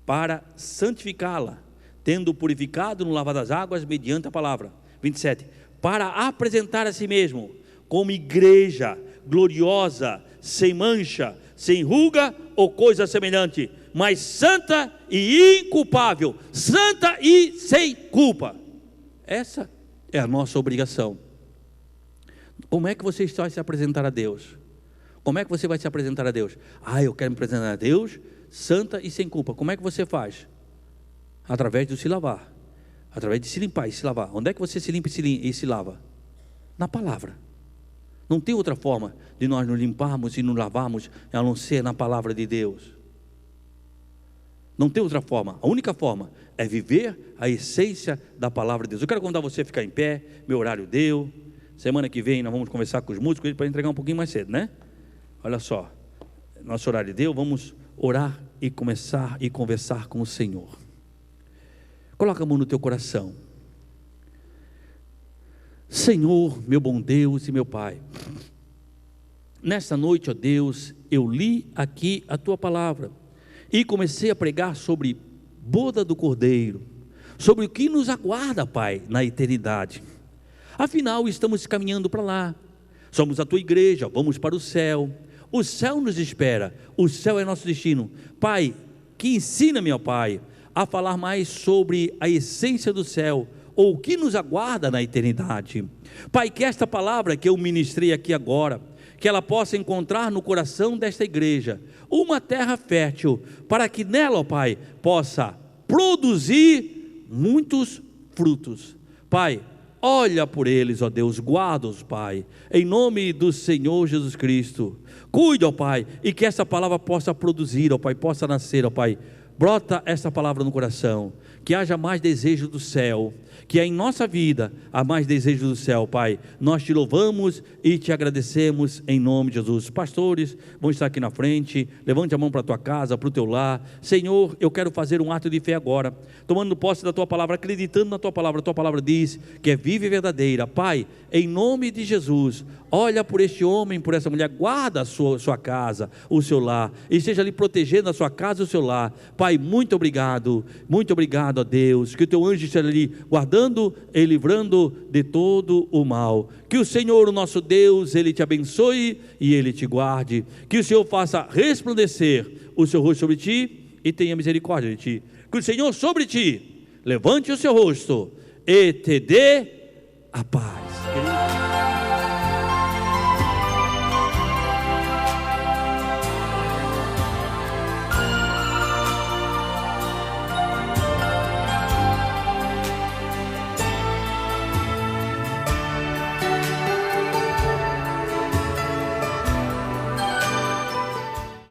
Para santificá-la, tendo purificado no lavar das águas, mediante a palavra. 27. Para apresentar a si mesmo, como igreja gloriosa, sem mancha, sem ruga ou coisa semelhante, mas santa e inculpável, santa e sem culpa. Essa é a nossa obrigação. Como é que você vai se apresentar a Deus? Como é que você vai se apresentar a Deus? Eu quero me apresentar a Deus santa e sem culpa. Como é que você faz? Através de se lavar, através de se limpar e se lavar. Onde é que você se limpa e se lava? Na palavra. Não tem outra forma de nós nos limparmos e nos lavarmos a não ser na palavra de Deus. Não tem outra forma. A única forma é viver a essência da palavra de Deus. Eu quero convidar você a ficar em pé. Meu horário deu. Semana que vem nós vamos conversar com os músicos para entregar um pouquinho mais cedo, né? Olha só, nosso horário deu. Vamos orar e começar e conversar com o Senhor. Coloca a mão no teu coração. Senhor, meu bom Deus e meu Pai, nesta noite, ó Deus, eu li aqui a Tua palavra e comecei a pregar sobre boda do Cordeiro, sobre o que nos aguarda, Pai, na eternidade. Afinal, estamos caminhando para lá, somos a Tua igreja, vamos para o céu nos espera, o céu é nosso destino. Pai, que ensina-me, ó Pai, a falar mais sobre a essência do céu, ou o que nos aguarda na eternidade. Pai, que esta palavra que eu ministrei aqui agora, que ela possa encontrar no coração desta igreja uma terra fértil, para que nela, ó Pai, possa produzir muitos frutos. Pai, olha por eles, ó Deus, guarda-os, Pai, em nome do Senhor Jesus Cristo. Cuida, ó Pai, e que essa palavra possa produzir, ó Pai, possa nascer, ó Pai. Brota essa palavra no coração, que haja mais desejo do céu, que em nossa vida há mais desejo do céu, Pai. Nós te louvamos e te agradecemos em nome de Jesus. Pastores vão estar aqui na frente, levante a mão para a tua casa, para o teu lar. Senhor, eu quero fazer um ato de fé agora, tomando posse da tua palavra, acreditando na tua palavra. A tua palavra diz que é viva e verdadeira. Pai, em nome de Jesus, olha por este homem, por essa mulher, guarda a sua casa, o seu lar, e esteja ali protegendo a sua casa e o seu lar. Pai, muito obrigado, ó Deus, que o teu anjo esteja ali guardando e livrando de todo o mal. Que o Senhor, o nosso Deus, Ele te abençoe e Ele te guarde. Que o Senhor faça resplandecer o seu rosto sobre ti e tenha misericórdia de ti. Que o Senhor sobre ti levante o seu rosto e te dê a paz.